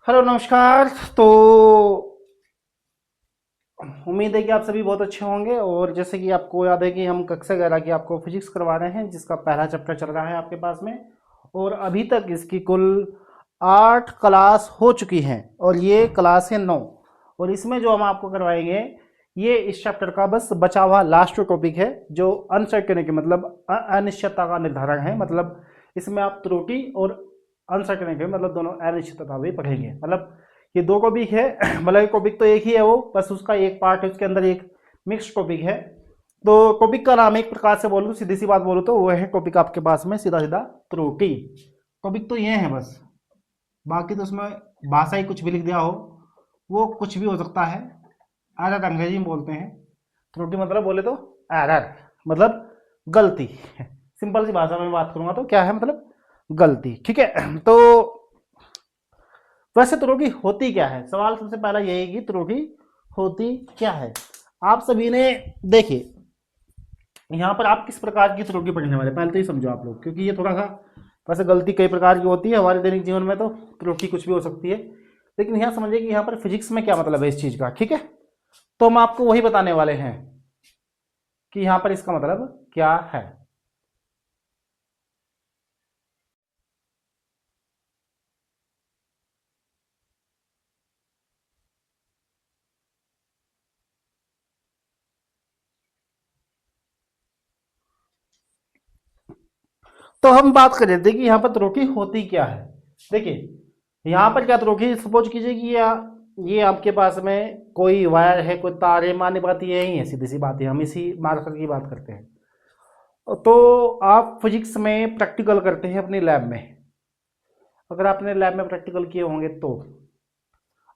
Hello नमस्कार। तो उम्मीद है कि आप सभी बहुत अच्छे होंगे। और जैसे कि आपको याद है कि हम कक्षा 11 की आपको फिजिक्स करवा रहे हैं, जिसका पहला चैप्टर चल रहा है आपके पास में। और अभी तक इसकी कुल 8 क्लास हो चुकी हैं और ये क्लास है 9। और इसमें जो हम आपको करवाएंगे ये इस चैप्टर का बस बचा हुआ लास्ट टॉपिक है, जो अनसर्टेनिटी मतलब अनिश्चितता का निर्धारण है। मतलब इसमें आप त्रुटि और अनसर्टेनिटी मतलब दोनों अनिश्चितता भी पढ़ेंगे। मतलब ये दो टॉपिक है मतलब टॉपिक तो एक ही है, वो बस उसका एक पार्ट है, उसके अंदर एक मिक्स टॉपिक है। तो टॉपिक का नाम एक प्रकार से बोलूँ, सीधी सी बात बोलूँ तो वो है टॉपिक आपके पास में सीधा सीधा त्रुटि। टॉपिक तो ये है बस, बाकी तो उसमें भाषा ही कुछ भी लिख दिया हो, वो कुछ भी हो सकता है। एरर अंग्रेजी में बोलते हैं। त्रुटि मतलब बोले तो एरर मतलब गलती। सिंपल सी भाषा में बात करूंगा तो क्या है, मतलब गलती। ठीक है। तो वैसे त्रुटि होती क्या है, सवाल सबसे पहला यही है कि त्रुटि होती क्या है। आप सभी ने देखिए यहाँ पर आप किस प्रकार की त्रुटि पढ़ने वाले, पहले तो ये समझो आप लोग, क्योंकि ये थोड़ा सा वैसे गलती कई प्रकार की होती है हमारे दैनिक जीवन में, तो त्रुटि कुछ भी हो सकती है। लेकिन यहाँ समझिए कि यहाँ पर फिजिक्स में क्या मतलब है इस चीज का। ठीक है, तो हम आपको वही बताने वाले हैं कि यहाँ पर इसका मतलब क्या है। तो हम बात कर रहे थे कि यहाँ पर त्रुटि होती क्या है। देखिए यहाँ पर क्या त्रुटि, सपोज कीजिए कि ये आपके पास में कोई वायर है, कोई तार है, मान्य बात ये ही है, सीधी सी बात है, हम इसी मार्कर की बात करते हैं। तो आप फिजिक्स में प्रैक्टिकल करते हैं अपनी लैब में। अगर आपने लैब में प्रैक्टिकल किए होंगे तो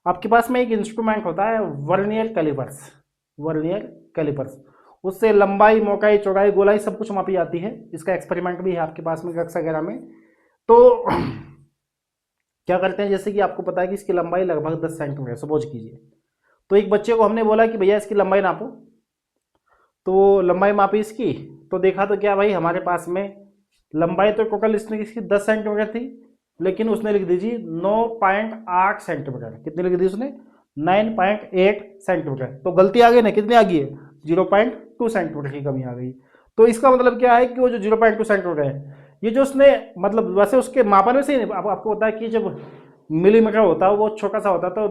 आपके पास में एक इंस्ट्रूमेंट होता है, वर्नियर कैलिपर्स। वर्नियर कैलिपर्स, उससे लंबाई मोटाई चौड़ाई गोलाई सब कुछ मापी जाती है। इसका एक्सपेरिमेंट भी है आपके पास में कक्षा 11 में। तो क्या करते हैं, जैसे कि आपको पता है कि इसकी लंबाई लगभग 10 सेंटीमीटर सपोज कीजिए। तो एक बच्चे को हमने बोला कि भैया इसकी लंबाई नापो, तो लंबाई मापी इसकी। तो देखा तो क्या भाई, हमारे पास में लंबाई तो टोटल इसने इसकी 10 सेंटीमीटर थी, लेकिन उसने लिख दीजिए 9.8 सेंटीमीटर। कितनी लिख दी उसने, 9.8 सेंटीमीटर। तो गलती आ गई ना, कितनी आ गई है, 0.2 सेंटीमीटर की कमी आ गई। तो इसका मतलब क्या है कि वो जो 0.2 सेंटीमीटर है, ये जो उसने मतलब वैसे उसके मापन में से आपको पता है कि जब मिलीमीटर होता है वो छोटा सा होता है, तो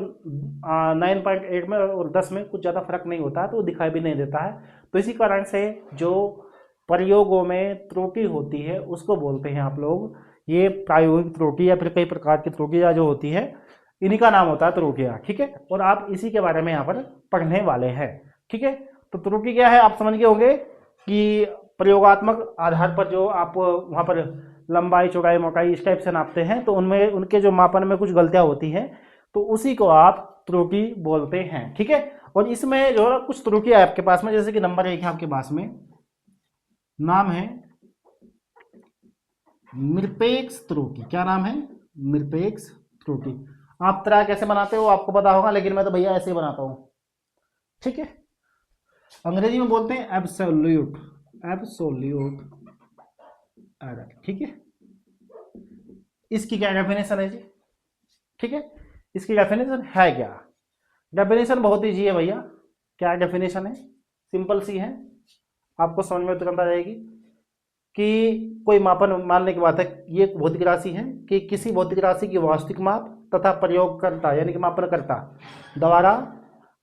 9.8 में और 10 में कुछ ज़्यादा फर्क नहीं होता है, तो वो दिखाई भी नहीं देता है। तो इसी कारण से जो प्रयोगों में त्रुटि होती है उसको बोलते हैं आप लोग ये प्रायोगिक त्रुटि, या फिर कई प्रकार की त्रुटियां जो होती है इन्हीं का नाम होता है त्रुटियां। ठीक है, और आप इसी के बारे में यहाँ पर पढ़ने वाले हैं। ठीक है, तो त्रुटि क्या है आप समझ गए होंगे कि प्रयोगात्मक आधार पर जो आप वहाँ पर लंबाई चौड़ाई मोटाई इस टाइप से नापते हैं, तो उनमें उनके जो मापन में कुछ गलतियां होती हैं, तो उसी को आप त्रुटि बोलते हैं। ठीक है, और इसमें जो है कुछ त्रुटि है आपके पास में, जैसे कि नंबर 1 है आपके पास में, नाम है निरपेक्ष त्रुटि। क्या नाम है, निरपेक्ष त्रुटि। आप तरह कैसे बनाते हो आपको पता होगा, लेकिन मैं तो भैया ऐसे ही बनाता हूं। ठीक है, अंग्रेजी में बोलते हैं एब्सोल्यूट, एब्सोल्यूट एरर। ठीक है, इसकी क्या डेफिनेशन है जी। ठीक है, इसकी डेफिनेशन है क्या, डेफिनेशन बहुत ईजी है भैया। क्या डेफिनेशन है, सिंपल सी है, आपको समझ में तुरंत आ जाएगी। कि कोई मापन मानने की बात है, ये एक भौतिक राशि है कि किसी भौतिक राशि की वास्तविक माप तथा प्रयोगकर्ता यानी कि मापनकर्ता द्वारा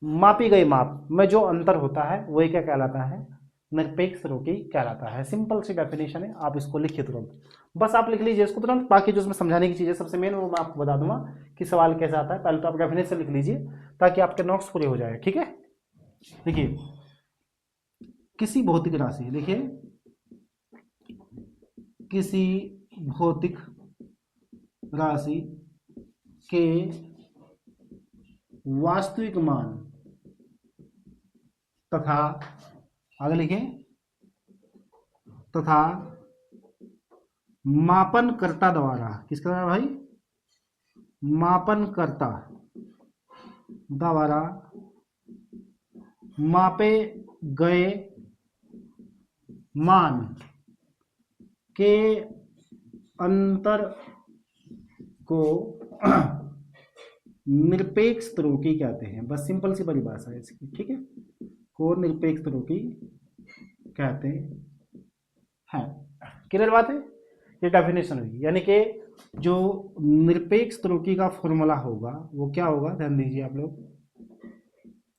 मापी गई माप में जो अंतर होता है वही क्या कहलाता है, निरपेक्ष त्रुटि कहलाता है। सिंपल सी डेफिनेशन है, आप इसको लिखिए तुरंत, बस आप लिख लीजिए इसको तुरंत। बाकी जो उसमें समझाने की चीज़ है सबसे मेन वो मैं आपको बता दूंगा कि सवाल कैसे आता है। पहले तो आप डेफिनेशन लिख लीजिए ताकि आपके नोट्स पूरे हो जाए। ठीक है, देखिए किसी भौतिक राशि, देखिए किसी भौतिक राशि के वास्तविक मान तथा, आगे लिखें, तथा मापनकर्ता द्वारा, किसका द्वारा भाई, मापनकर्ता द्वारा मापे गए मान के अंतर को निरपेक्ष त्रुटि कहते हैं। बस सिंपल सी परिभाषा है इसकी, ठीक है, को निरपेक्ष त्रुटि कहते हैं। क्लियर बात है, ये डेफिनेशन हुई। यानी कि जो निरपेक्ष त्रुटि का फॉर्मूला होगा वो क्या होगा, ध्यान दीजिए आप लोग,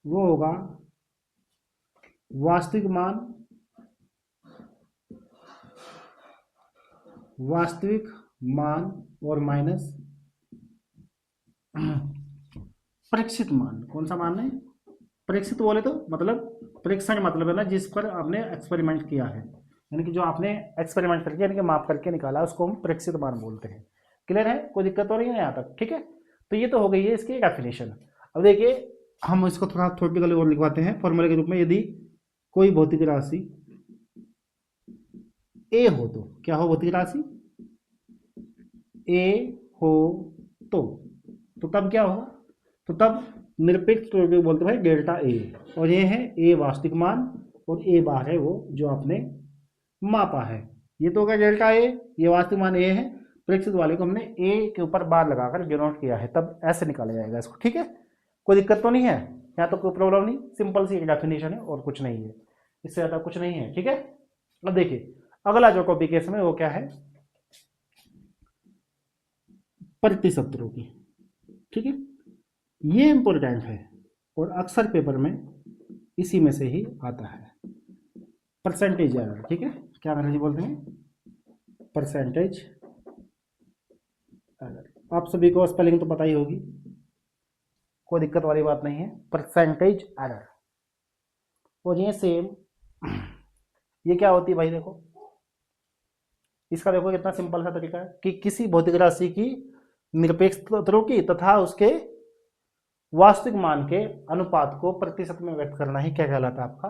वो होगा वास्तविक मान और माइनस परीक्षित मान। कौन सा मान है, परीक्षित बोले तो मतलब परीक्षण मतलब है ना जिस पर आपने एक्सपेरिमेंट किया है, यानी कि जो आपने एक्सपेरिमेंट करके यानी कि माप करके निकाला उसको हम परीक्षित मान बोलते हैं। क्लियर है, कोई दिक्कत तो नहीं है यहाँ तक, ठीक है। तो ये तो हो गई है इसकी डेफिनेशन। अब देखिए हम इसको थोड़ा थ्योरेटिकली और लिखवाते हैं फॉर्मूले के रूप में। यदि कोई भौतिक राशि ए हो तो क्या हो, भौतिक राशि ए हो तो तब क्या होगा, तो तब निरपेक्ष त्रुटि बोलते भाई डेल्टा ए, और ये है ए वास्तविक मान और ए बार है वो जो आपने मापा है। ये तो होगा डेल्टा ए, ये वास्तविक मान ए है, परीक्षित वाले को हमने ए के ऊपर बार लगाकर डिनोट किया है, तब ऐसे निकाला जाएगा इसको, ठीक है। कोई दिक्कत तो नहीं है, यहाँ तो कोई प्रॉब्लम नहीं, सिंपल सी एक डेफिनेशन है और कुछ नहीं है, इससे ज़्यादा कुछ नहीं है, ठीक है। अब देखिए अगला जो टॉपिक है इसमें वो क्या है, प्रतिशत त्रुटि, ठीक है। ये इंपॉर्टेंट है और अक्सर पेपर में इसी में से ही आता है, परसेंटेज एरर, ठीक है। क्या अंग्रेजी बोलते हैं, परसेंटेज एरर। आप सभी को स्पेलिंग तो पता ही होगी, कोई दिक्कत वाली बात नहीं है, परसेंटेज एरर। और ये सेम ये क्या होती है भाई, देखो इसका देखो कितना सिंपल सा तरीका है कि किसी भौतिक राशि की निरपेक्ष त्रुटि तथा उसके वास्तविक मान के अनुपात को प्रतिशत में व्यक्त करना ही क्या कहलाता है, आपका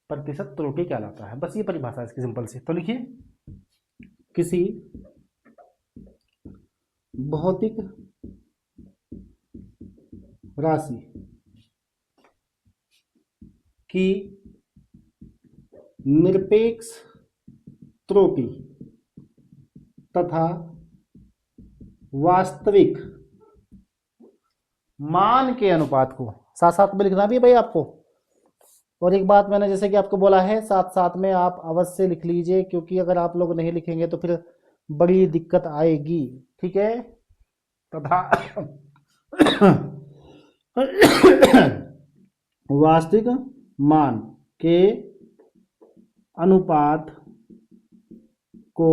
प्रतिशत त्रुटि कहलाता है। बस ये परिभाषा है इसकी सिंपल सी। तो लिखिए किसी भौतिक राशि की निरपेक्ष त्रुटि तथा वास्तविक मान के अनुपात को साथ साथ में लिखना भी है भाई आपको। और एक बात मैंने जैसे कि आपको बोला है, साथ साथ में आप अवश्य लिख लीजिए, क्योंकि अगर आप लोग नहीं लिखेंगे तो फिर बड़ी दिक्कत आएगी, ठीक है। तथा वास्तविक मान के अनुपात को,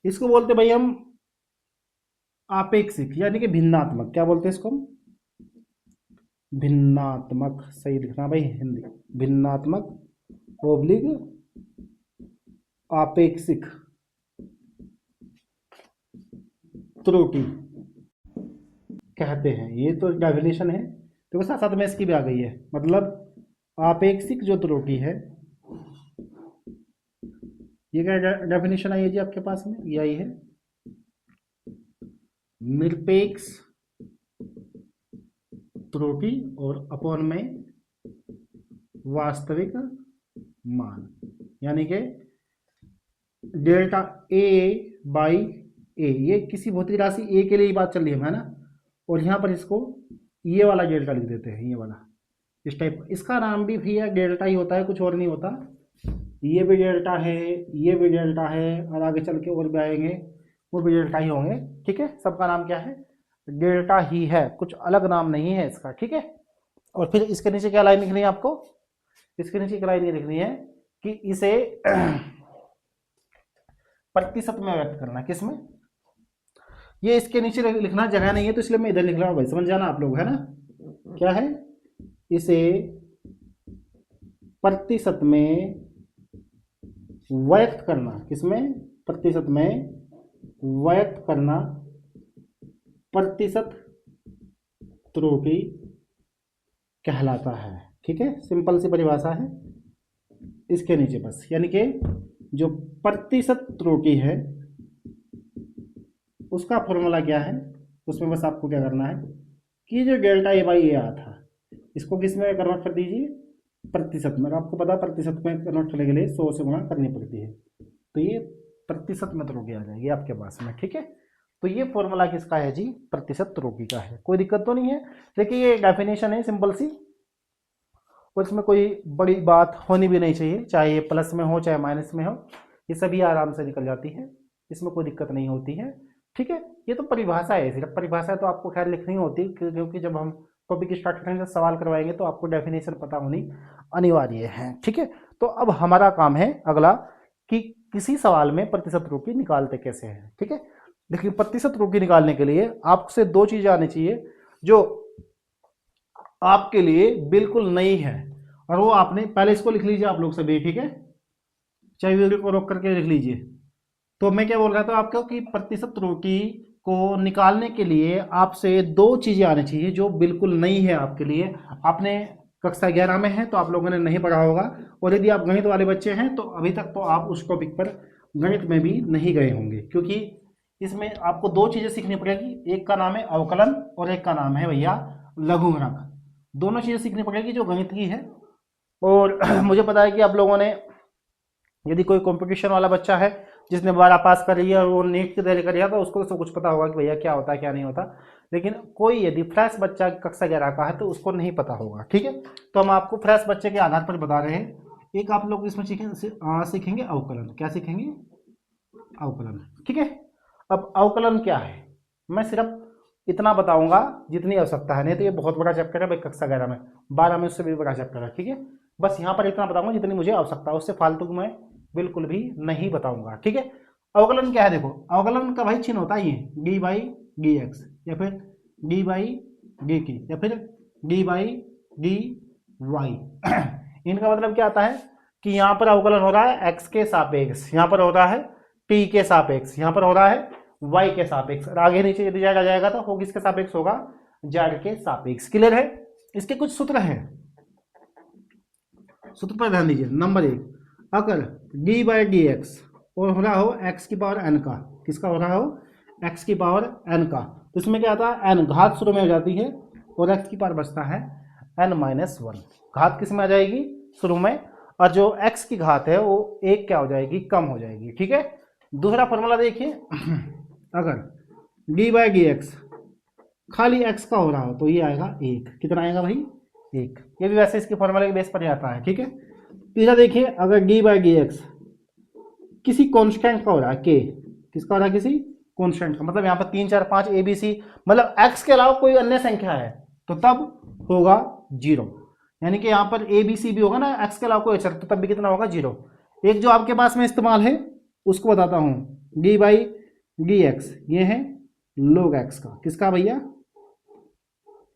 इसको बोलते भाई हम आपेक्षिक यानी कि भिन्नात्मक। क्या बोलते हैं इसको हम, भिन्नात्मक, सही लिखना भाई हिंदी, भिन्नात्मक ओब्लिग आपेक्षिक त्रुटि कहते हैं। ये तो डेफिनेशन है, तो साथ साथ में इसकी भी आ गई है, मतलब आपेक्षिक जो त्रुटि है, ये क्या डेफिनेशन आई है जी आपके पास में, ये आई है निरपेक्ष त्रुटि और अपॉन में वास्तविक मान, यानी कि डेल्टा ए बाई ए। ये किसी भौतिक राशि ए के लिए ही बात चल रही है ना, और यहाँ पर इसको ये वाला डेल्टा लिख देते हैं, ये वाला इस टाइप। इसका नाम भी भैया डेल्टा ही होता है, कुछ और नहीं होता। ये भी डेल्टा है, ये भी डेल्टा है, और आगे चल के और भी आएंगे वो भी डेल्टा ही होंगे, ठीक है। सबका नाम क्या है, डेल्टा ही है, कुछ अलग नाम नहीं है इसका, ठीक है। और फिर इसके नीचे क्या लाइन लिखनी है आपको, इसके नीचे क्या लाइन ये लिखनी है कि इसे प्रतिशत में व्यक्त करना, किसमें, ये इसके नीचे लिखना जगह नहीं है तो इसलिए मैं इधर लिख रहा हूँ भाई, समझ जाना आप लोग, है ना। क्या है, इसे प्रतिशत में व्यक्त करना, किसमें, प्रतिशत में व्यक्त करना प्रतिशत त्रुटि कहलाता है, ठीक है। सिंपल सी परिभाषा है इसके नीचे बस, यानी कि जो प्रतिशत त्रुटि है उसका फॉर्मूला क्या है, उसमें बस आपको क्या करना है कि जो डेल्टा ए बाई ए आया था इसको किस में कन्वर्ट कर दीजिए, प्रतिशत में। आपको पता है प्रतिशत में कन्वर्ट करने के लिए 100 से गुणा करनी पड़ती है, तो ये प्रतिशत में त्रुटि आ जाएगी आपके पास में, ठीक है। तो ये फॉर्मूला किसका है जी, प्रतिशत त्रुटि का है। कोई दिक्कत तो नहीं है। देखिए ये डेफिनेशन है सिंपल सी, और इसमें कोई बड़ी बात होनी भी नहीं चाहिए, चाहे ये प्लस में हो चाहे माइनस में हो, ये सभी आराम से निकल जाती है, इसमें कोई दिक्कत नहीं होती है। ठीक है, ये तो परिभाषा है, सिर्फ परिभाषा तो आपको खैर लिखनी होती है, क्योंकि जब हम टॉपिक स्टार्ट करेंगे सवाल करवाएंगे तो आपको डेफिनेशन पता होनी अनिवार्य है। ठीक है, तो अब हमारा काम है अगला कि किसी सवाल में प्रतिशत त्रुटि निकालते कैसे हैं। ठीक है, देखिए प्रतिशत त्रुटि निकालने के लिए आपसे दो चीजें आनी चाहिए जो आपके लिए बिल्कुल नई है, और वो आपने पहले इसको लिख लीजिए आप लोग सभी। ठीक है, चाहे वीडियो को रोक करके लिख लीजिए। तो मैं क्या बोल रहा था आपको कि प्रतिशत त्रुटि को निकालने के लिए आपसे दो चीजें आनी चाहिए जो बिल्कुल नई है आपके लिए। आपने कक्षा 11 में है तो आप लोगों ने नहीं पढ़ा होगा, और यदि आप गणित वाले बच्चे हैं तो अभी तक तो आप उस टॉपिक पर गणित में भी नहीं गए होंगे, क्योंकि इसमें आपको दो चीजें सीखनी पड़ेगी। एक का नाम है अवकलन और एक का नाम है भैया लघुगणक। दोनों चीजें सीखनी पड़ेगी जो गणित की है। और मुझे पता है कि आप लोगों ने, यदि कोई कंपटीशन वाला बच्चा है जिसने 12 पास कर लिया और वो नीट की तैयारी कर रहा था, उसको तो सब कुछ पता होगा कि भैया क्या होता है क्या नहीं होता। लेकिन कोई यदि फ्रेश बच्चा कक्षा 11 का है तो उसको नहीं पता होगा। ठीक है, तो हम आपको फ्रेश बच्चे के आधार पर बता रहे हैं। एक आप लोग इसमें सीखेंगे अवकलन। क्या सीखेंगे? अवकलन। ठीक है, अब अवकलन क्या है मैं सिर्फ इतना बताऊंगा जितनी आवश्यकता है, नहीं तो ये बहुत बड़ा चैप्टर है भाई, कक्षा 11 में 12 में उससे भी बड़ा चैप्टर है। ठीक है, बस यहाँ पर इतना बताऊंगा जितनी मुझे आवश्यकता है, उससे फालतू में बिल्कुल भी नहीं बताऊंगा। ठीक है, अवकलन क्या है? देखो अवकलन का भाई चिन्ह होता है ये डी बाई डी एक्स, या फिर डी बाई डी टी, या फिर डी बाई डी वाई। इनका मतलब क्या आता है कि यहाँ पर अवकलन हो रहा है एक्स के सापेक्ष, यहाँ पर हो रहा है टी के सापेक्ष, यहाँ पर हो रहा है वाई के सापेक्ष, और आगे नीचे यदि जाएगा जाएगा तो वो किसके सापेक्ष होगा? जेड के सापेक्ष। क्लियर है? इसके कुछ सूत्र हैं, सूत्र पर ध्यान दीजिए। नंबर 1, अगर डी बाई डी एक्स और हो रहा हो एक्स की पावर एन का, किसका हो रहा हो? एक्स की पावर एन का, तो इसमें क्या आता है? एन घात शुरू में हो जाती है और एक्स की पावर बचता है एन माइनस 1। घात किस में आ जाएगी? शुरू में, और जो एक्स की घात है वो एक क्या हो जाएगी? कम हो जाएगी। ठीक है, दूसरा फॉर्मूला देखिए, अगर डी बाई डी एक्स खाली एक्स का हो रहा हो तो ये आएगा 1। कितना आएगा भाई? 1। ये भी वैसे इसके फॉर्मूले के बेस पर ही आता है। ठीक है, तीसरा देखिए, अगर डी बाई डी एक्स किसी कांस्टेंट का हो रहा है, के किसका हो रहा है? किसी कांस्टेंट का, मतलब यहाँ पर 3 4 5 ए बी सी, मतलब एक्स के अलावा कोई अन्य संख्या है तो तब होगा 0। यानी कि यहाँ पर ए बी सी भी होगा ना, एक्स के अलावा कोई अचर, तो तब भी कितना होगा? 0। एक जो आपके पास में इस्तेमाल है उसको बताता हूँ, डी बाई डी एक्स, ये है लोग एक्स का, किसका भैया?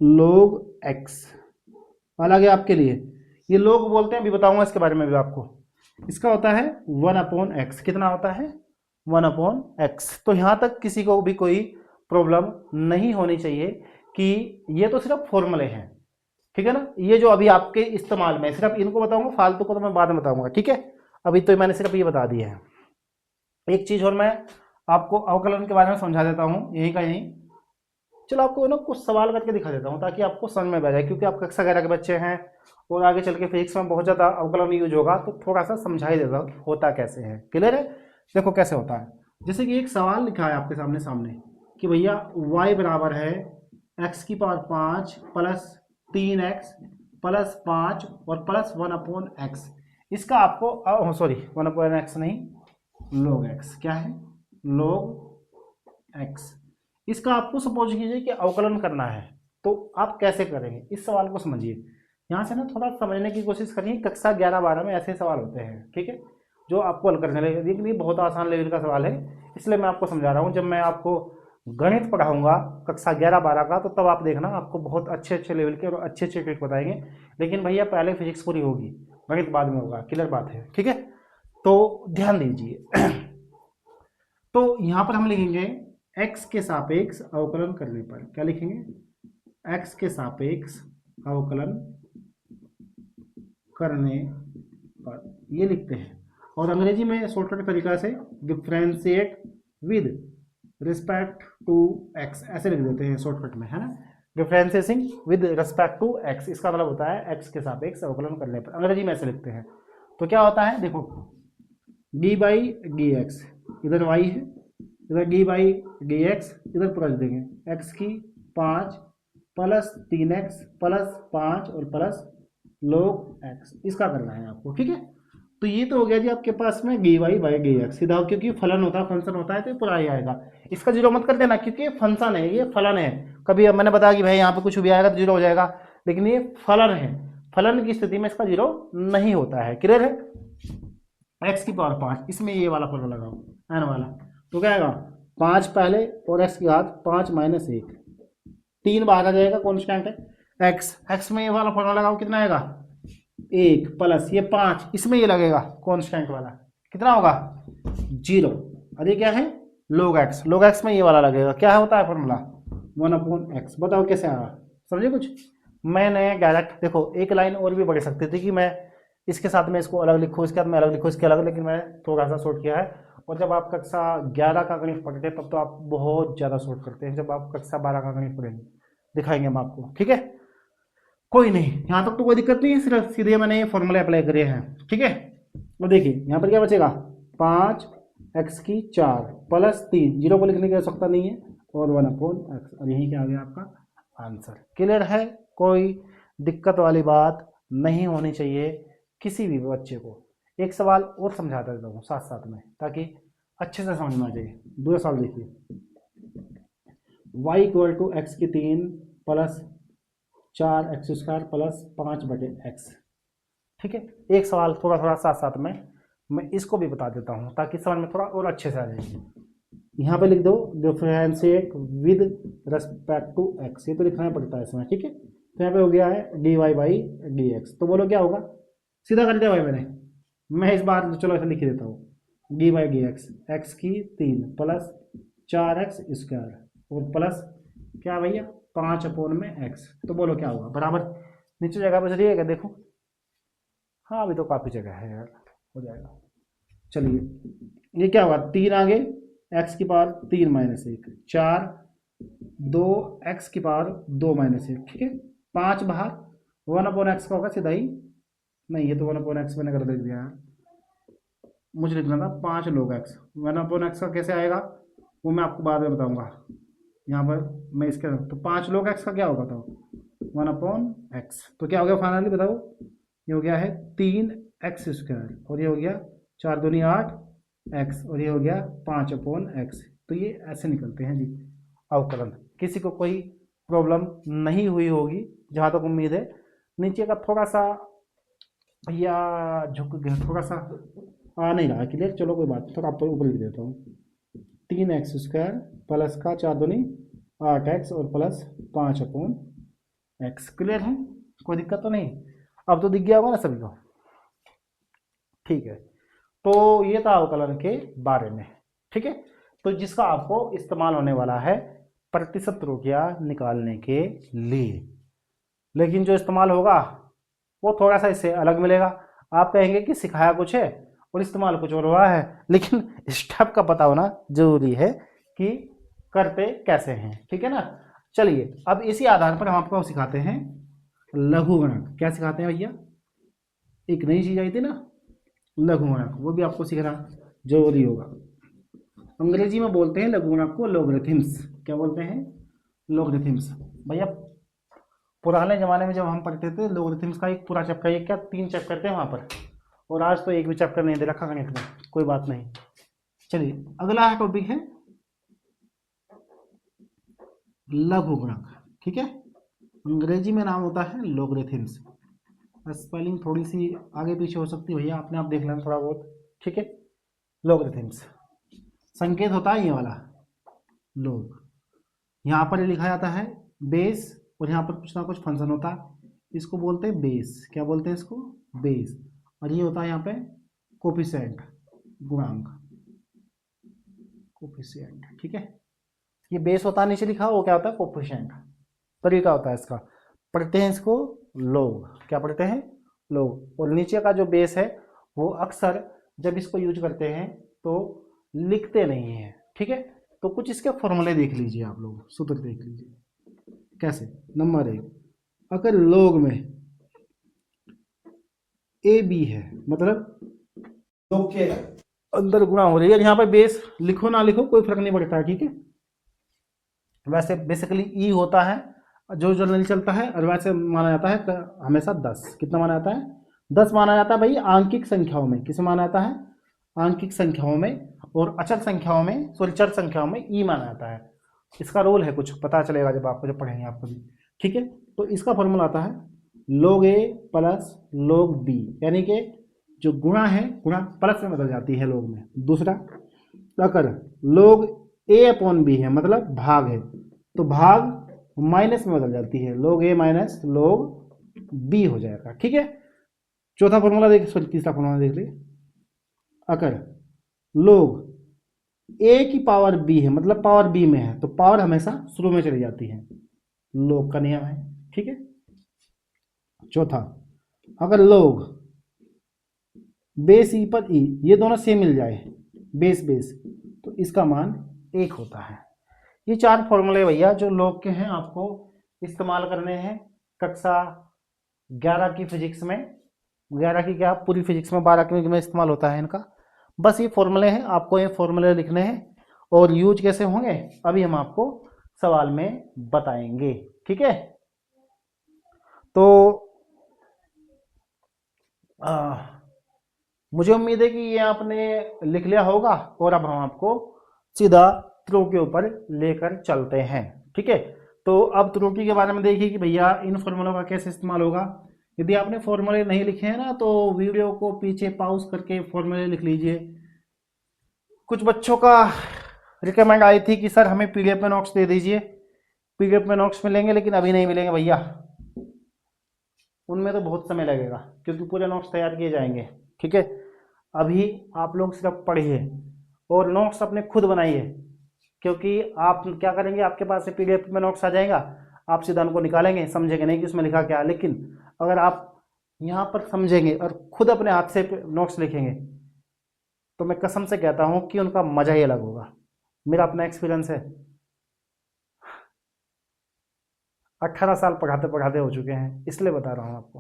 लोग एक्स। अलग है आपके लिए, ये लोग बोलते हैं, अभी बताऊंगा इसके बारे में भी आपको। इसका होता है 1/x। कितना होता है? 1/x। तो यहाँ तक किसी को भी कोई प्रॉब्लम नहीं होनी चाहिए कि ये तो सिर्फ फॉर्मूले हैं। ठीक है ना, ये जो अभी आपके इस्तेमाल में, सिर्फ इनको बताऊंगा, फालतू को तो मैं बाद में बताऊंगा। ठीक है, अभी तो मैंने सिर्फ ये बता दिया है। एक चीज और मैं आपको अवकलन के बारे में समझा देता हूँ, यही का यही। चलो आपको ना कुछ सवाल करके दिखा देता हूँ ताकि आपको समझ में आ जाए, क्योंकि आप कक्षा 11 के बच्चे हैं और आगे चल के फिजिक्स में बहुत ज़्यादा अवकलन यूज होगा, तो थोड़ा सा समझा ही देता हूँ कि होता कैसे है। क्लियर है? देखो कैसे होता है। जैसे कि एक सवाल लिखा है आपके सामने कि भैया y बराबर है x की पावर 5 प्लस 3x प्लस 5 और प्लस 1/x। इसका आपको सॉरी 1/x नहीं, log x। क्या है? log x। इसका आपको सपोज कीजिए कि अवकलन करना है, तो आप कैसे करेंगे? इस सवाल को समझिए, यहाँ से ना थोड़ा समझने की कोशिश करिए। कक्षा 11-12 में ऐसे सवाल होते हैं, ठीक है, जो आपको हल करने लगे। लेकिन ये बहुत आसान लेवल का सवाल है, इसलिए मैं आपको समझा रहा हूँ। जब मैं आपको गणित पढ़ाऊंगा कक्षा 11-12 का, तो तब आप देखना आपको बहुत अच्छे लेवल के और अच्छे ट्रिक बताएंगे। लेकिन भैया पहले फिजिक्स पूरी होगी, गणित बाद में होगा। क्लियर बात है? ठीक है, तो ध्यान दीजिए। तो यहाँ पर हम लिखेंगे x के सापेक्ष अवकलन करने पर। क्या लिखेंगे? x के सापेक्ष अवकलन करने पर, ये लिखते हैं। और अंग्रेजी में शॉर्टकट तरीका से differentiate with respect to x ऐसे लिख देते हैं शॉर्टकट में, है ना। Differentiating with respect to x, इसका मतलब होता है x के सापेक्ष अवकलन करने पर। अंग्रेजी में ऐसे लिखते हैं। तो क्या होता है? देखो d बाई डी एक्स, इधर y है, इधर डी बाई डी एक्स, इधर पूरा लिख देंगे एक्स की 5 प्लस 3x प्लस 5 और प्लस log x, इसका करना है आपको, ठीक है। तो ये तो हो गया जी आपके पास में D Y by D X, सीधा, क्योंकि फलन होता है, फंक्शन होता है तो पूरा ही आएगा। इसका जीरो मत कर देना, क्योंकि ये फंक्शन है, ये फलन है। कभी अब मैंने बताया कि भाई यहाँ पे कुछ भी आएगा तो जीरो हो जाएगा, लेकिन ये फलन है, फलन की स्थिति में इसका जीरो नहीं होता है। क्लियर है। एक्स की पावर 5, इसमें ये वाला फॉर्मूला लगाओ एन वाला, तो क्या आएगा 5 पहले और एक्स की घात 5 माइनस 1, 3 बाहर आ जाएगा, कॉन्स्टेंट है एक्स, एक्स में ये वाला फॉर्मूला लगाओ, कितना आएगा 1 प्लस ये 5, इसमें ये लगेगा कॉन्स्टेंट वाला, कितना होगा 0, और ये क्या है log x, log x में ये वाला लगेगा, क्या होता है फॉर्मूला 1/x। बताओ कैसे आया, समझे कुछ। मैंने डायरेक्ट देखो एक लाइन और भी बढ़ सकती थी कि मैं इसके साथ में इसको अलग लिखूँ, इसके साथ में अलग लिखूँ, इसके अलग, लेकिन मैं थोड़ा सा शॉर्ट किया है। और जब आप कक्षा 11 का गणित पढ़ते हैं तब तो आप बहुत ज़्यादा शॉर्ट करते हैं, जब आप कक्षा 12 का गणित पढ़ेंगे दिखाएंगे हम आपको, ठीक है। कोई नहीं, यहाँ तक तो कोई दिक्कत नहीं है, सिर्फ सीधे मैंने ये फॉर्मूले अप्लाई करे हैं, ठीक है। और देखिए यहाँ पर क्या बचेगा 5x की 4 प्लस 3, जीरो को लिखने की आवश्यकता नहीं है, और 1/x, और यही क्या आ गया आपका आंसर। क्लियर है, कोई दिक्कत वाली बात नहीं होनी चाहिए किसी भी बच्चे को। एक सवाल और समझा देता हूँ साथ साथ में, ताकि अच्छे से समझ में आ जाए। दूसरा सवाल देखिए, y इक्वल टू एक्स की 3 प्लस 4x² प्लस 5/x, ठीक है। एक सवाल थोड़ा थोड़ा साथ साथ में मैं इसको भी बता देता हूँ, ताकि समझ में थोड़ा और अच्छे से आ जाए। यहाँ पे लिख दो differentiate with respect to x, ये तो लिखना पड़ता है इसमें, ठीक है। तो यहाँ पे हो गया है D Y by D X, तो बोलो क्या होगा, सीधा कर दिया भाई मैंने, मैं इस बार चलो ऐसे लिख देता हूँ D by D x, x की 3 प्लस 4x² और प्लस क्या भैया 5/x, तो बोलो क्या होगा, बराबर नीचे जगह पर चलिएगा, देखो हाँ अभी तो काफ़ी जगह है यार, हो जाएगा। चलिए ये क्या होगा 3 आगे x की पावर 3 माइनस 1, 4 2x की पावर 2 माइनस 1, ठीक है। 5 बाहर 1/x का होगा सीधा ही, नहीं ये तो 1/x मैंने कर दिया यार, मुझे लिखना था 5 log x, 1/x का कैसे आएगा वो मैं आपको बाद में बताऊंगा। यहाँ पर मैं इसके तो 5 log x का क्या होगा तो 1/x, तो क्या हो गया फाइनली बताओ, ये हो गया है 3x², और ये हो गया 4 दूनी 8x, और ये हो गया 5/x। तो ये ऐसे निकलते हैं जी अवकलन। किसी को कोई प्रॉब्लम नहीं हुई होगी जहाँ तक उम्मीद है। नीचे का थोड़ा सा भैया झुक गया, थोड़ा सा आ नहीं रहा क्लियर, चलो कोई बात, थोड़ा ऊपर लिख देता हूँ 3x² प्लस का 4 दूनी 8x और प्लस 5/x। क्लियर है, कोई दिक्कत तो नहीं, अब तो दिख गया होगा ना सभी को, ठीक है। तो ये था अवकलन के बारे में, ठीक है। तो जिसका आपको इस्तेमाल होने वाला है प्रतिशत त्रुटियां निकालने के लिए, लेकिन जो इस्तेमाल होगा वो थोड़ा सा इससे अलग मिलेगा। आप कहेंगे कि सिखाया कुछ है और इस्तेमाल कुछ और हुआ है, लेकिन स्टेप का पता होना जरूरी है कि करते कैसे हैं, ठीक है ना। चलिए अब इसी आधार पर हम आपको सिखाते हैं लघुगणक। क्या सिखाते हैं भैया, एक नई चीज आई थी ना लघुगणक, वो भी आपको सीखना जरूरी होगा। अंग्रेजी में बोलते हैं लघुगणक को लॉगरिथम्स। क्या बोलते हैं, लॉगरिथम्स। भैया पुराने ज़माने में जब हम पढ़ते थे लॉगरिथम्स का एक पूरा चैप्टर, एक क्या 3 चैप्टर थे वहाँ पर, और आज तो एक भी चैप्टर नहीं दे रखा गणित में, कोई बात नहीं। चलिए अगला टॉपिक है लघुगणक, ठीक है। अंग्रेजी में नाम होता है लॉगरिथम्स, स्पेलिंग थोड़ी सी आगे पीछे हो सकती है भैया, आपने आप देख लेना थोड़ा बहुत, ठीक है। लॉगरिथम्स संकेत होता है ये वाला लोग, यहाँ पर लिखा जाता है बेस, और यहाँ पर कुछ ना कुछ फंक्शन होता है, इसको बोलते हैं बेस। क्या बोलते हैं इसको, बेस। और ये होता है यहाँ पे कोफिशिएंट, गुणांक, कोफिशिएंट, ठीक है। ये बेस होता है नीचे लिखा, वो क्या होता है कोफिशिएंट। तरीका होता है इसका, पढ़ते हैं इसको लोग, क्या पढ़ते हैं लोग। और नीचे का जो बेस है वो अक्सर जब इसको यूज करते हैं तो लिखते नहीं हैं, ठीक है। तो कुछ इसके फॉर्मूले देख लीजिए आप लोग, सूत्र देख लीजिए कैसे। नंबर 1, अगर लोग में ए बी है, मतलब लोग के अंदर गुणा हो रही है। यहाँ पे बेस लिखो ना लिखो कोई फर्क नहीं पड़ता है, ठीक है। वैसे बेसिकली ई होता है जो जनरली चलता है, और वैसे माना जाता है हमेशा 10। कितना माना जाता है? 10 माना जाता है भाई आंकिक संख्याओं में। किसे माना जाता है? आंकिक संख्याओं में। और अचल संख्याओं में, सॉरी चर संख्याओं में ई माना जाता है। इसका रोल है कुछ, पता चलेगा जब आपको, जब पढ़ेंगे आपको भी, ठीक है। तो इसका फॉर्मूला आता है log a plus log b, यानी कि जो गुणा है, गुणा प्लस में बदल जाती है log में। दूसरा अगर log a अपॉन b है, मतलब भाग है, तो भाग माइनस में बदल जाती है, log a minus log b हो जाएगा, ठीक है। चौथा फॉर्मूला देख, सॉरी तीसरा फॉर्मूला देख लीजिए। अगर log a की पावर b है, मतलब पावर b में है, तो पावर हमेशा शुरू में चली जाती है, log का नियम है, ठीक है। चौथा, अगर log बेस ई पर ई, ये दोनों सेम मिल जाए, बेस बेस, तो इसका मान 1 होता है। ये 4 फॉर्मूले भैया जो log के हैं, आपको इस्तेमाल करने हैं कक्षा 11 की फिजिक्स में। 11 की क्या, पूरी फिजिक्स में 12 की में इस्तेमाल होता है इनका। बस ये फॉर्मूले हैं, आपको ये फॉर्मूले लिखने हैं, और यूज कैसे होंगे अभी हम आपको सवाल में बताएंगे, ठीक है। तो मुझे उम्मीद है कि ये आपने लिख लिया होगा, और अब हम आपको सीधा त्रुटि के ऊपर लेकर चलते हैं, ठीक है। तो अब त्रुटि के बारे में देखिए कि भैया इन फॉर्मूलों का कैसे इस्तेमाल होगा। यदि आपने फॉर्मूले नहीं लिखे हैं ना, तो वीडियो को पीछे पॉज करके फॉर्मूले लिख लीजिए। कुछ बच्चों का रिकमेंड आई थी कि सर हमें पीडीएफ में नोट्स दे दीजिए। पीडीएफ में नोट्स मिलेंगे, लेकिन अभी नहीं मिलेंगे भैया, उनमें तो बहुत समय लगेगा, क्योंकि पूरे नोट्स तैयार किए जाएंगे, ठीक है। अभी आप लोग सिर्फ पढ़िए और नोट्स अपने खुद बनाइए, क्योंकि आप क्या करेंगे, आपके पास से पीडीएफ में नोट्स आ जाएगा, आप सीधा उनको निकालेंगे, समझेंगे नहीं कि उसमें लिखा क्या है। लेकिन अगर आप यहाँ पर समझेंगे और खुद अपने हाथ से नोट्स लिखेंगे, तो मैं कसम से कहता हूँ कि उनका मजा ही अलग होगा। मेरा अपना एक्सपीरियंस है, 18 साल पढ़ाते पढ़ाते हो चुके हैं, इसलिए बता रहा हूँ आपको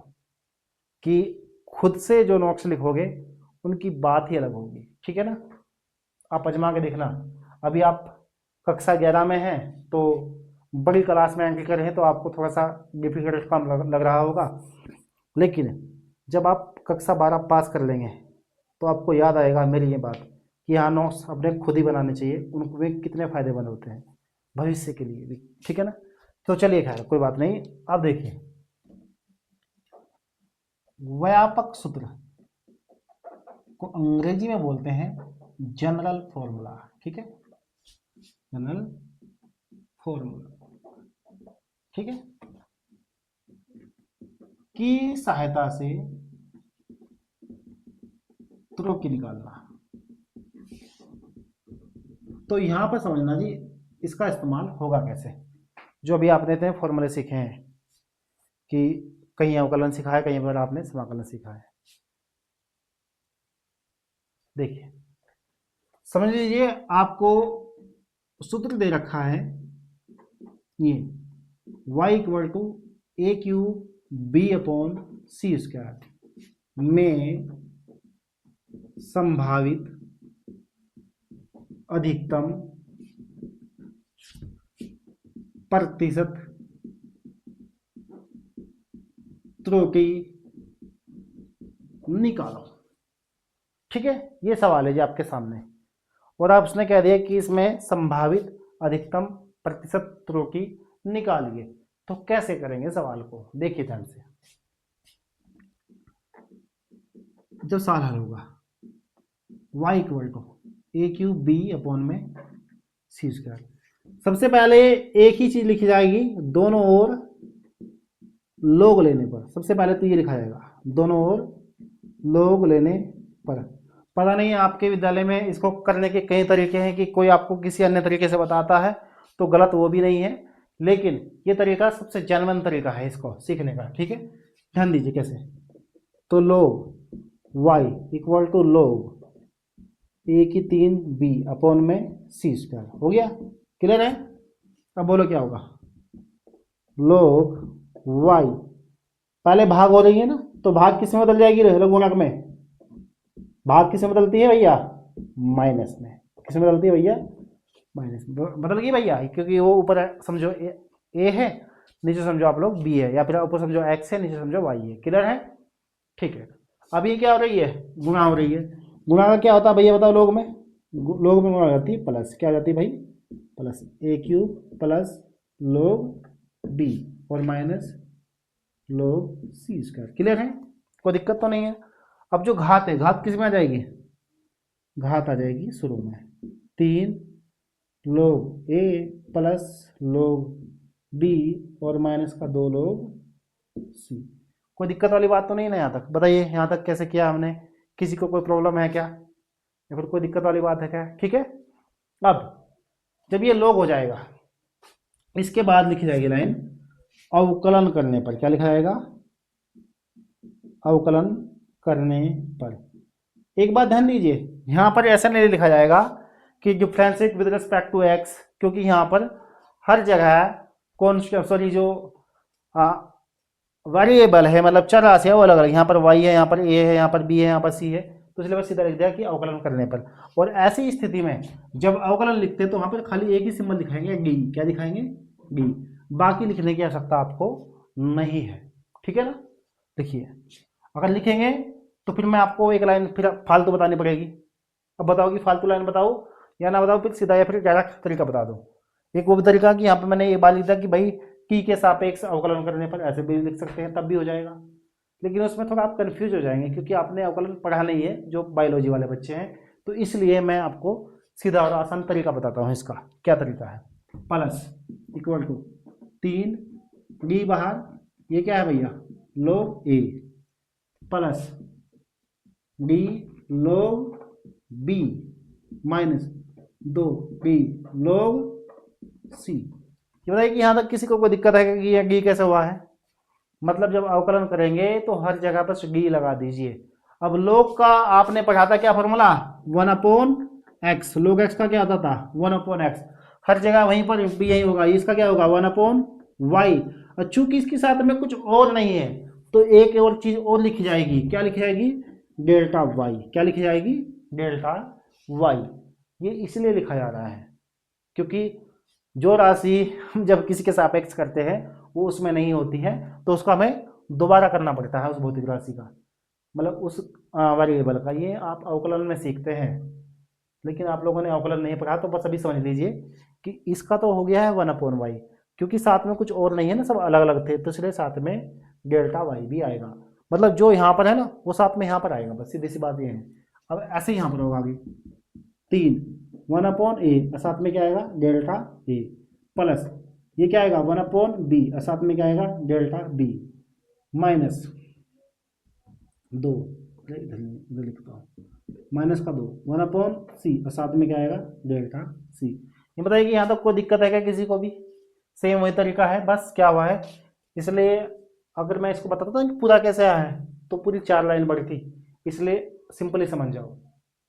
कि खुद से जो नोट्स लिखोगे उनकी बात ही अलग होगी, ठीक है ना। आप आजमा के देखना। अभी आप कक्षा 11 में हैं, तो बड़ी क्लास में एंट्री कर रहे हैं, तो आपको थोड़ा सा डिफिकल्ट काम लग रहा होगा, लेकिन जब आप कक्षा 12 पास कर लेंगे, तो आपको याद आएगा मेरी ये बात कि हाँ, नोट्स अपने खुद ही बनाने चाहिए, उनमें कितने फायदेमंद होते हैं भविष्य के लिए भी, ठीक है ना। तो चलिए खैर कोई बात नहीं। अब देखिए, व्यापक सूत्र को अंग्रेजी में बोलते हैं जनरल फॉर्मूला, ठीक है, जनरल फॉर्मूला, ठीक है, की सहायता से त्रुटि निकालना। तो यहां पर समझना जी, इसका इस्तेमाल होगा कैसे। जो अभी आपने इतने फॉर्मूले सीखे हैं कि कहीं अवकलन सीखा है, कहीं पर आपने समाकलन सीखा है। देखिए समझ लीजिए, आपको सूत्र दे रखा है ये y equal to A Q B upon C square में संभावित अधिकतम प्रतिशत त्रुटि निकालो, ठीक है। ये सवाल है जी आपके सामने, और आप उसने कह दिया कि इसमें संभावित अधिकतम प्रतिशत त्रुटि निकालिए। तो कैसे करेंगे सवाल को, देखिए ध्यान से। जब सवाल हल होगा y equal to A Q B upon में सी स्क्वायर, सबसे पहले एक ही चीज लिखी जाएगी, दोनों ओर लोग लेने पर। सबसे पहले तो ये लिखा जाएगा, दोनों ओर लोग लेने पर। पता नहीं आपके विद्यालय में इसको करने के कई तरीके हैं, कि कोई आपको किसी अन्य तरीके से बताता है तो गलत वो भी नहीं है, लेकिन ये तरीका सबसे जेन्युइन तरीका है इसको सीखने का, ठीक है। ध्यान दीजिए कैसे। तो लोग y इक्वल टू लोग ए की 3 b अपॉन में सी स्क्वायर हो गया, क्लियर है। अब बोलो क्या होगा, लोग y, पहले भाग हो रही है ना, तो भाग किस में बदल जाएगी, लघुगणक में। भाग किस में बदलती है भैया, माइनस में। किसमें बदलती है भैया? माइनस में बदल गई भैया, क्योंकि वो ऊपर समझो ए है, नीचे समझो आप लोग बी है, या फिर ऊपर समझो एक्स है, नीचे समझो वाई है। क्लियर है? ठीक है। अब ये क्या हो रही है? गुणा हो रही है। गुणा का क्या होता है भैया बताओ? लोग में गुणा हो जाती है प्लस, क्या हो जाती है भाई? प्लस ए क्यूब प्लस लोग बी और माइनस लोग सी स्क्वायर। क्लियर है? कोई दिक्कत तो नहीं है। अब जो घात है, घात किस में आ जाएगी? घात आ जाएगी शुरू में 3 लोग ए प्लस लोग बी और माइनस का 2 लोग सी। कोई दिक्कत वाली बात तो नहीं ना यहाँ तक? बताइए यहाँ तक कैसे किया हमने? किसी को कोई प्रॉब्लम है क्या, या फिर कोई दिक्कत वाली बात है क्या? ठीक है। अब जब ये लोग हो जाएगा, इसके बाद लिखी जाएगी लाइन अवकलन करने पर। क्या लिखा जाएगा? अवकलन करने पर। एक बात ध्यान दीजिए, यहाँ पर ऐसा नहीं लिखा जाएगा कि differentiate with respect to X, क्योंकि यहाँ पर हर जगह कॉन्स्टेंट सॉरी जो वेरिएबल है, मतलब चर राशि है, वो अलग अलग। यहाँ पर वाई है, यहाँ पर ए है, यहाँ पर बी है, यहाँ पर सी है, तो इसलिए बस सीधा लिख दिया कि अवकलन करने पर। और ऐसी स्थिति में जब अवकलन लिखते हैं तो वहाँ पर खाली एक ही सिंबल दिखाएंगे, डी। क्या दिखाएंगे? डी। बाकी लिखने की आवश्यकता आपको नहीं है। ठीक है ना? देखिए, अगर लिखेंगे तो फिर मैं आपको एक लाइन फिर फालतू बतानी पड़ेगी। अब बताओ कि फालतू लाइन बताओ या ना बताओ, फिर सीधा या फिर डायरेक्ट तरीका बता दो। एक वो भी तरीका कि यहाँ पे मैंने ये बात लिख दिया कि भाई टी के सापेक्ष अवकलन करने पर, ऐसे भी लिख सकते हैं, तब भी हो जाएगा। लेकिन उसमें थोड़ा आप कंफ्यूज हो जाएंगे, क्योंकि आपने अवकलन पढ़ा नहीं है, जो बायोलॉजी वाले बच्चे हैं। तो इसलिए मैं आपको सीधा और आसान तरीका बताता हूँ। इसका क्या तरीका है? प्लस इक्वल टू 3 डी बाहर, ये क्या है भैया? लोग ए प्लस डी लोग बी माइनस 2 डी लोग सी। ये बताइए कि यहाँ तक किसी को कोई दिक्कत है कि ये डी कैसे हुआ है? मतलब जब अवकलन करेंगे तो हर जगह पर डी लगा दीजिए। अब लोग का आपने पढ़ा था क्या फॉर्मूला? 1/x। लोग x का क्या आता था? 1/x। हर जगह वहीं पर भी यही होगा। इसका क्या होगा? 1/y। और चूंकि इसके साथ में कुछ और नहीं है तो एक और चीज और लिखी जाएगी। क्या लिखी जाएगी? Delta Y. क्या लिखी जाएगी? Delta Y. ये इसलिए लिखा जा रहा है क्योंकि जो राशि हम जब किसी के सापेक्ष करते हैं वो उसमें नहीं होती है, तो उसको हमें दोबारा करना पड़ता है, उस भौतिक राशि का, मतलब उस वेरिएबल का। ये आप अवकलन में सीखते हैं, लेकिन आप लोगों ने अवकलन नहीं पढ़ा, तो बस अभी समझ लीजिए कि इसका तो हो गया है 1/y, क्योंकि साथ में कुछ और नहीं है ना, सब अलग अलग थे, तो इसलिए साथ में डेल्टा वाई भी आएगा। मतलब जो यहाँ पर है ना वो साथ में यहाँ पर आएगा, बस सीधी सी बात ये है। अब ऐसे ही यहाँ पर होगा आगे 3 1/a, साथ में क्या आएगा? डेल्टा ए प्लस ये क्या आएगा? 1/b, साथ में क्या आएगा? डेल्टा बी माइनस 2, इधर लिखता हूँ, माइनस का 2 1/c, साथ में क्या आएगा? Delta C. ये बताइए कि यहाँ तक कोई दिक्कत है क्या किसी को भी? सेम वही तरीका है, बस क्या हुआ है, इसलिए अगर मैं इसको बताता हूँ कि पूरा कैसे आया है तो पूरी 4 लाइन बढ़ती, इसलिए सिंपली समझ जाओ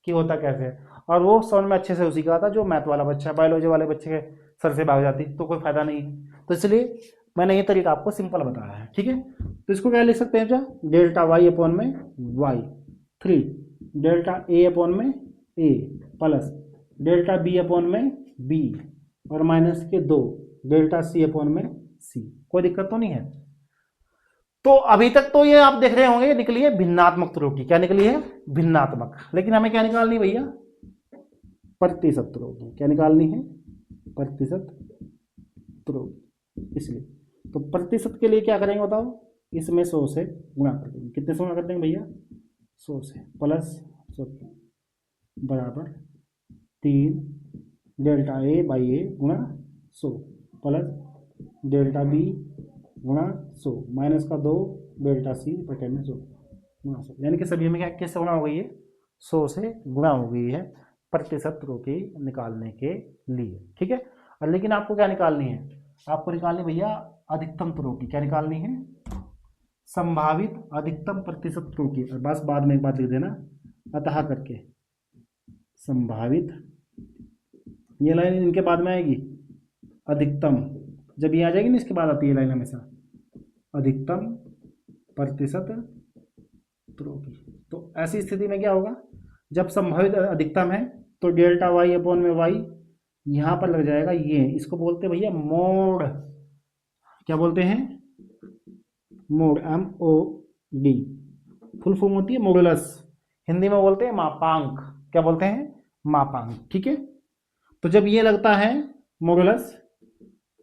कि होता कैसे है। और वो समझ में अच्छे से उसी का आता जो मैथ वाला बच्चा है, बायोलॉजी वाले बच्चे के सर से भाग जाती तो कोई फायदा नहीं है। तो इसलिए मैंने ये तरीका आपको सिंपल बताया है। ठीक है, तो इसको क्या लिख सकते हैं? क्या? डेल्टा वाई अपॉन में वाई 3 डेल्टा ए अपॉन में ए प्लस डेल्टा बी अपॉन में बी और माइनस के 2 डेल्टा सी अपॉन में सी। कोई दिक्कत तो नहीं है? तो अभी तक तो ये आप देख रहे होंगे निकली है भिन्नात्मक त्रुटि। क्या निकली है? भिन्नात्मक। लेकिन हमें क्या निकालनी भैया? प्रतिशत त्रुटि। क्या निकालनी है? प्रतिशत त्रुटि। इसलिए तो प्रतिशत के लिए क्या करेंगे बताओ? इसमें 100 से गुणा कर देंगे। कितने से गुणा कर देंगे भैया? 100 से प्लस 100 बराबर 3 डेल्टा ए बाई ए गुणा 100 प्लस डेल्टा बी गुणा 100 माइनस का 2 डेल्टा सी बटे में 100 गुणा 100, यानी कि सभी में क्या किससे गुणा हो गई है? 100 से गुणा हो गई है प्रतिशत त्रुटि निकालने के लिए। ठीक है, और लेकिन आपको क्या निकालनी है? आपको निकालनी भैया अधिकतम त्रुटि। क्या निकालनी है? संभावित अधिकतम प्रतिशत त्रुटि। और बस बाद में एक बात लिख देना, अतः करके संभावित, ये लाइन इनके बाद में आएगी अधिकतम, जब ये आ जाएगी ना इसके बाद आती है लाइन हमेशा अधिकतम प्रतिशत त्रुटि। तो ऐसी स्थिति में क्या होगा? जब संभावित अधिकतम है तो डेल्टा वाई अपॉन में वाई यहाँ पर लग जाएगा, ये इसको बोलते हैं भैया मोड। क्या बोलते हैं? Mode, MOD। फुल फॉर्म होती है मॉडुलस, हिंदी में बोलते हैं मापांक। क्या बोलते हैं? मापांक। ठीक है, तो जब ये लगता है मॉडुलस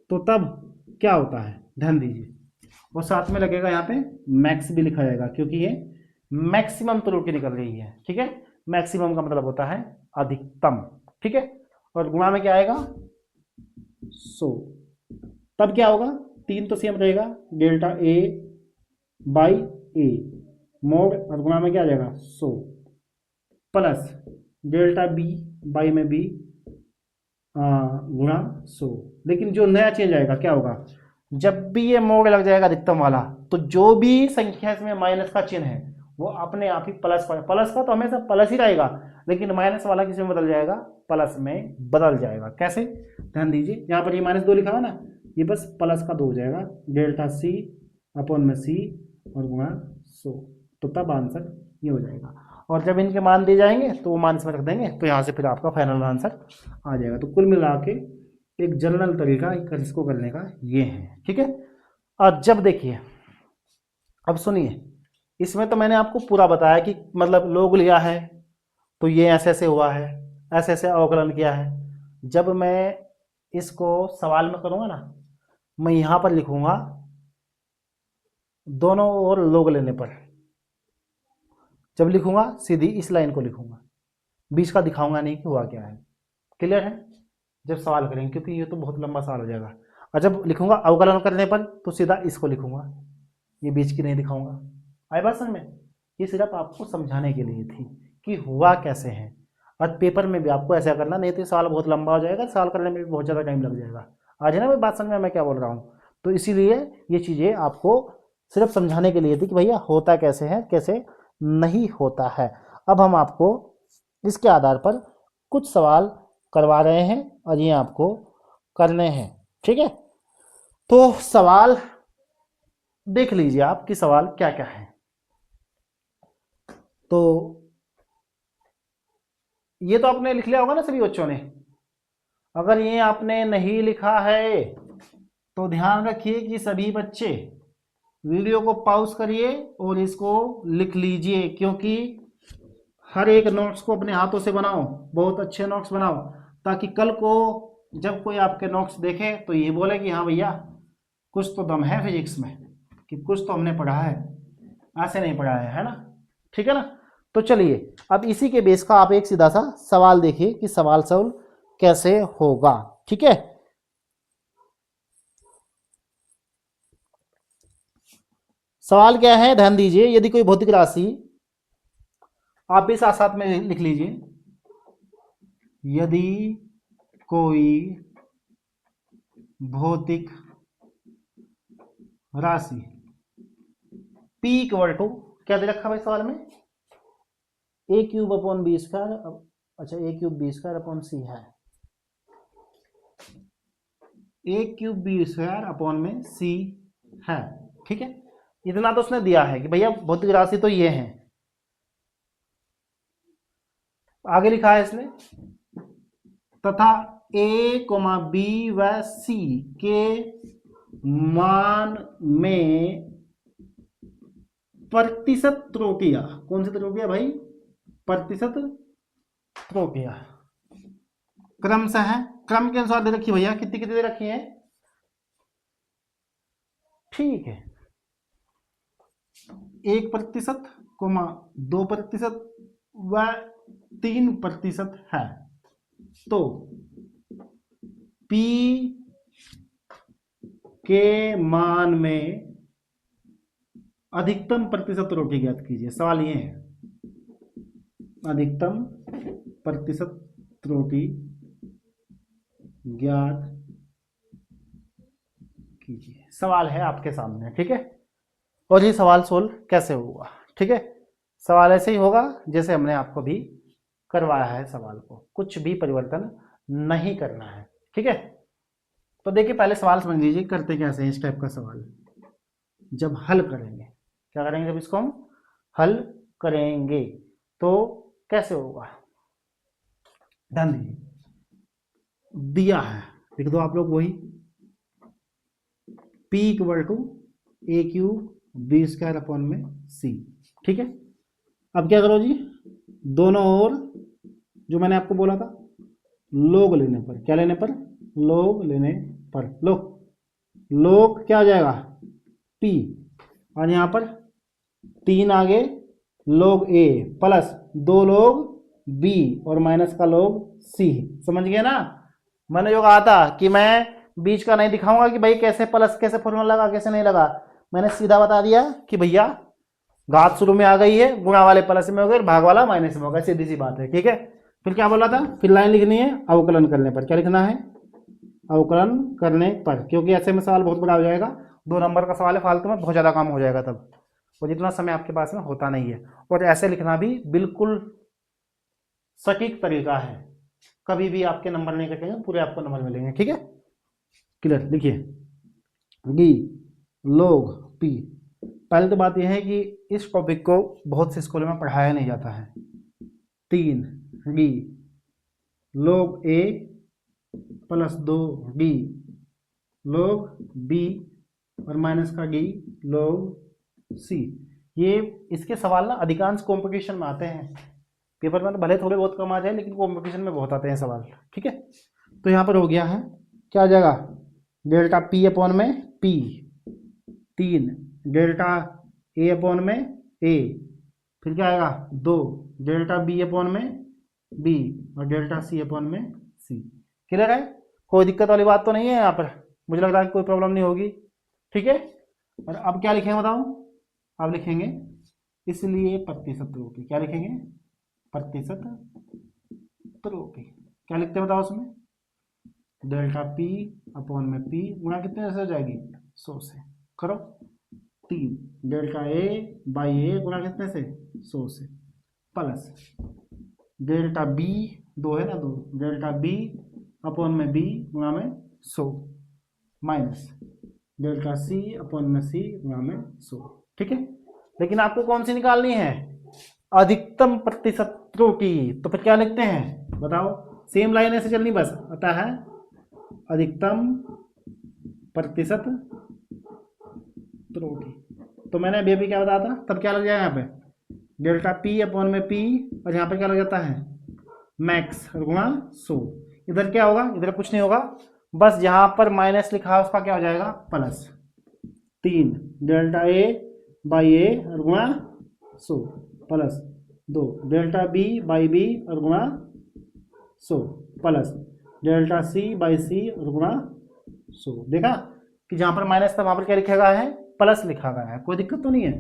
तो तब क्या होता है, ध्यान दीजिए, और साथ में लगेगा यहाँ पे मैक्स भी लिखा जाएगा, क्योंकि ये मैक्सिमम त्रुटि निकल रही है। ठीक है, मैक्सिमम का मतलब होता है अधिकतम। ठीक है, और गुणा में क्या आएगा? 100। तब क्या होगा? 3 तो सेम रहेगा, delta A by A mode, और गुणा में क्या आ जाएगा? 100 प्लस डेल्टा B बाई में B गुणा 100। लेकिन जो नया चेंज आएगा क्या होगा? जब भी ये मोड लग जाएगा अधिकतम वाला, तो जो भी संख्या इसमें माइनस का चिन्ह है वो अपने आप ही प्लस का तो हमेशा प्लस ही रहेगा, लेकिन माइनस वाला किस में बदल जाएगा? प्लस में बदल जाएगा। कैसे? ध्यान दीजिए, यहाँ पर ये -2 लिखा हुआ ना, ये बस प्लस का 2 हो जाएगा, डेल्टा C अपॉन में C और गुणा 100। तो तब आंसर ये हो जाएगा, और जब इनके मान दिए जाएंगे तो वो मान इसमें रख देंगे, तो यहाँ से फिर आपका फाइनल आंसर आ जाएगा। तो कुल मिला के एक जनरल तरीका इसको करने का ये है। ठीक है, और जब देखिए, अब सुनिए, इसमें तो मैंने आपको पूरा बताया कि मतलब लोग लिया है तो ये ऐसे ऐसे हुआ है, ऐसे ऐसे अवकलन किया है। जब मैं इसको सवाल में करूँगा ना, मैं यहाँ पर लिखूँगा दोनों ओर लोग लेने पर। जब लिखूँगा सीधी इस लाइन को लिखूँगा, बीच का दिखाऊँगा नहीं कि हुआ क्या है। क्लियर है? जब सवाल करेंगे, क्योंकि ये तो बहुत लंबा सवाल हो जाएगा। और जब लिखूँगा अवकलन करने पर तो सीधा इसको लिखूँगा, ये बीच की नहीं दिखाऊँगा। आई बात समझ में? ये सिर्फ आपको समझाने के लिए थी कि हुआ कैसे है, और पेपर में भी आपको ऐसा करना, नहीं तो सवाल बहुत लंबा हो जाएगा, सवाल करने में भी बहुत ज़्यादा टाइम लग जाएगा। आज है ना मैं बात समझ में मैं क्या बोल रहा हूँ? तो इसीलिए ये चीज़ें आपको सिर्फ समझाने के लिए थी कि भैया होता कैसे है, कैसे नहीं होता है। अब हम आपको इसके आधार पर कुछ सवाल करवा रहे हैं और ये आपको करने हैं। ठीक है, तो सवाल देख लीजिए आप कि सवाल क्या क्या है। तो ये तो आपने लिख लिया होगा ना सभी बच्चों ने। अगर ये आपने नहीं लिखा है तो ध्यान रखिए कि सभी बच्चे वीडियो को पॉज करिए और इसको लिख लीजिए, क्योंकि हर एक नोट्स को अपने हाथों से बनाओ, बहुत अच्छे नोट्स बनाओ, ताकि कल को जब कोई आपके नोट्स देखे तो ये बोले कि हाँ भैया कुछ तो दम है फिजिक्स में, कि कुछ तो हमने पढ़ा है, ऐसे नहीं पढ़ा है ना। ठीक है ना? तो चलिए अब इसी के बेस का आप एक सीधा सा सवाल देखिए कि सवाल सॉल्व कैसे होगा। ठीक है, सवाल क्या है, ध्यान दीजिए। यदि कोई भौतिक राशि, आप भी साथ साथ में लिख लीजिए, यदि कोई भौतिक राशि P इक्वल टू, क्या दे रखा भाई सवाल में? A cube upon B square, अच्छा A cube B square upon C है, A cube B square upon में C है। ठीक है, इतना तो उसने दिया है कि भैया भौतिक राशि तो ये है। आगे लिखा है इसने, तथा A, B व C के मान में प्रतिशत त्रुटियां, कौन सी त्रुटियां भाई? प्रतिशत त्रुटियां क्रमशः है, क्रम के अनुसार दे रखी भैया, कितनी कितनी दे रखी है? ठीक है, 1%, 2% व 3% है। तो P के मान में अधिकतम प्रतिशत त्रुटि ज्ञात कीजिए। सवाल ये है, अधिकतम प्रतिशत त्रुटि ज्ञात कीजिए। सवाल है आपके सामने। ठीक है, और ये सवाल सोल्व कैसे होगा? ठीक है, सवाल ऐसे ही होगा जैसे हमने आपको भी करवाया है, सवाल को कुछ भी परिवर्तन नहीं करना है। ठीक है, तो देखिए पहले सवाल समझ लीजिए करते कैसे हैं इस टाइप का सवाल। जब हल करेंगे, क्या करेंगे? जब इसको हम हल करेंगे तो कैसे होगा, ध्यान दीजिए, दिया है, लिख दो आप लोग वही P equal to A Q B square upon में सी। ठीक है, अब क्या करो जी, दोनों ओर जो मैंने आपको बोला था लोग लेने पर, क्या लेने पर, लोग लेने पर, लोग क्या हो जाएगा P, और यहाँ पर 3 आगे लोग A प्लस 2 लोग B और माइनस का लोग C। समझ गए ना, मैंने जो कहा था कि मैं बीच का नहीं दिखाऊंगा कि भाई कैसे प्लस कैसे फॉर्मूला लगा कैसे नहीं लगा, मैंने सीधा बता दिया कि भैया घात शुरू में आ गई है, गुणा वाले प्लस में हो गए, भाग वाला माइनस में होगा, सीधी सी बात है। ठीक है, फिर क्या बोला था, फिर लाइन लिखनी है अवकलन करने पर, क्या लिखना है, अवकलन करने पर, क्योंकि ऐसे में सवाल बहुत बड़ा हो जाएगा, 2 नंबर का सवाल है, फालतू में बहुत ज़्यादा काम हो जाएगा तब, और जितना समय आपके पास में होता नहीं है। और ऐसे लिखना भी बिल्कुल सटीक तरीका है, कभी भी आपके नंबर नहीं कटेंगे, पूरे आपको नंबर मिलेंगे। ठीक है, क्लियर, लिखिए डी लोग पी। पहले तो बात यह है कि इस टॉपिक को बहुत से स्कूलों में पढ़ाया नहीं जाता है। 3 डी लोग ए प्लस 2 डी लोग बी और माइनस का डी लोग सी। ये इसके सवाल ना अधिकांश कंपटीशन में आते हैं, पेपर में तो भले थोड़े बहुत कम आ जाए लेकिन कंपटीशन में बहुत आते हैं सवाल। ठीक है, तो यहाँ पर हो गया है, क्या आ जाएगा, डेल्टा पी अपॉन में पी, 3 डेल्टा ए अपॉन में ए, फिर क्या आएगा 2 डेल्टा बी अपॉन में बी और डेल्टा सी अपॉन में सी। क्लियर है, कोई दिक्कत वाली बात तो नहीं है यहाँ पर, मुझे लग रहा है कि कोई प्रॉब्लम नहीं होगी। ठीक है, और अब क्या लिखेंगे बताओ, अब लिखेंगे इसलिए प्रतिशत त्रुटि, क्या लिखेंगे, प्रतिशत त्रुटि। क्या लिखते हैं बताओ उसमें, डेल्टा पी अपॉन में पी गुणा कितने से हो जाएगी 100 से, करो 3 डेल्टा ए बाई ए गुणा कितने से 100 से, प्लस डेल्टा बी 2 है ना 2 डेल्टा बी अपॉन में बी गुणा में 100 माइनस डेल्टा सी अपॉन में सी गुणा में 100। ठीक है, लेकिन आपको कौन सी निकालनी है, अधिकतम प्रतिशत त्रुटि। तो फिर क्या लिखते हैं बताओ, सेम लाइन ऐसे चलनी बस, अतः है अधिकतम प्रतिशत त्रुटि। तो मैंने अभी क्या बताया था, तब क्या लग जाएगा यहाँ पे डेल्टा पी अपॉन में पी, और यहाँ पे क्या लग जाता है मैक्स गुणा 100। इधर क्या होगा, इधर कुछ नहीं होगा, बस जहाँ पर माइनस लिखा है उसका क्या हो जाएगा plus, 3 delta A by A और गुणा 100 plus 2 delta B by B और गुणा 100 plus delta C by C और गुणा 100। देखा कि जहाँ पर माइनस था वहाँ पर क्या लिखा गया है, प्लस लिखा गया है, कोई दिक्कत तो नहीं है,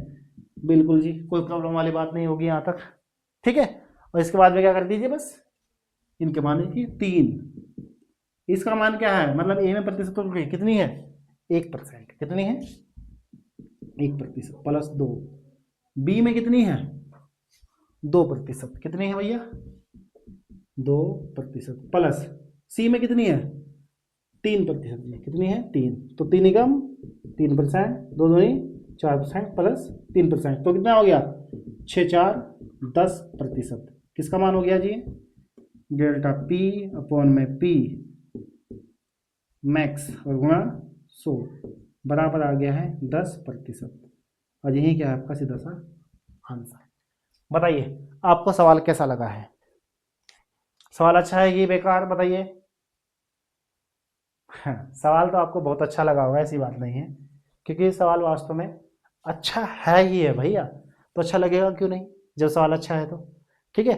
बिल्कुल जी कोई प्रॉब्लम वाली बात नहीं होगी यहाँ तक। ठीक है, और इसके बाद में क्या कर दीजिए, बस इनके मान लीजिए 3, इसका मान क्या है, मतलब ए में प्रतिशत त्रुटि कितनी है 1%, कितनी है 1% प्लस 2, बी में कितनी है 2%, कितनी है भैया 2%, प्लस सी में कितनी है 3%, कितनी है 3, तो 3 एकम 3%, 2 दूनी 4% प्लस 3%, तो कितना हो गया 6 4 10%। किसका मान हो गया जी, डेल्टा पी अपॉन में पी मैक्स और गुणा 100 बराबर आ गया है 10%। और यही क्या है आपका सीधा सा आंसर। बताइए आपको सवाल कैसा लगा है, सवाल अच्छा है ये बेकार, बताइए। सवाल तो आपको बहुत अच्छा लगा होगा, ऐसी बात नहीं है, क्योंकि सवाल वास्तव में अच्छा है ही है भैया, तो अच्छा लगेगा क्यों नहीं जब सवाल अच्छा है तो। ठीक है,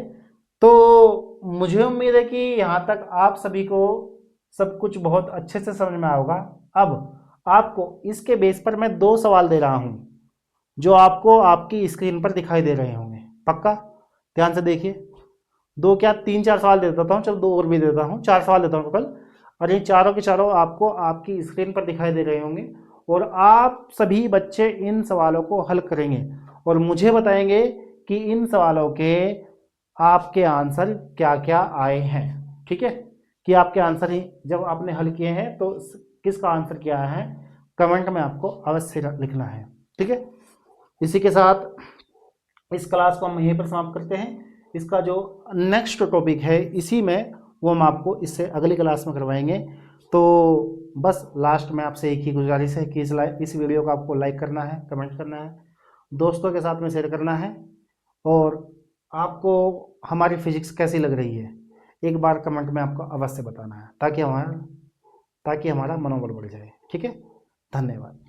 तो मुझे उम्मीद है कि यहाँ तक आप सभी को सब कुछ बहुत अच्छे से समझ में आएगा। अब आपको इसके बेस पर मैं 2 सवाल दे रहा हूँ जो आपको आपकी स्क्रीन पर दिखाई दे रहे होंगे, पक्का ध्यान से देखिए। 2 क्या 3 4 सवाल दे देता हूँ, चलो 2 और भी देता हूँ, 4 सवाल देता हूँ टोटल, और ये चारों के चारों आपको आपकी स्क्रीन पर दिखाई दे रहे होंगे, और आप सभी बच्चे इन सवालों को हल करेंगे और मुझे बताएंगे कि इन सवालों के आपके आंसर क्या क्या आए हैं। ठीक है, कि आपके आंसर ही जब आपने हल किए हैं तो किसका आंसर क्या है, कमेंट में आपको अवश्य लिखना है। ठीक है, इसी के साथ इस क्लास को हम यहीं पर समाप्त करते हैं। इसका जो नेक्स्ट टॉपिक है इसी में वो हम आपको इससे अगली क्लास में करवाएंगे। तो बस लास्ट में आपसे एक ही गुजारिश है कि इस वीडियो को आपको लाइक करना है, कमेंट करना है, दोस्तों के साथ में शेयर करना है, और आपको हमारी फिजिक्स कैसी लग रही है एक बार कमेंट में आपको अवश्य बताना है, ताकि हमारा मनोबल बढ़ जाए। ठीक है, धन्यवाद।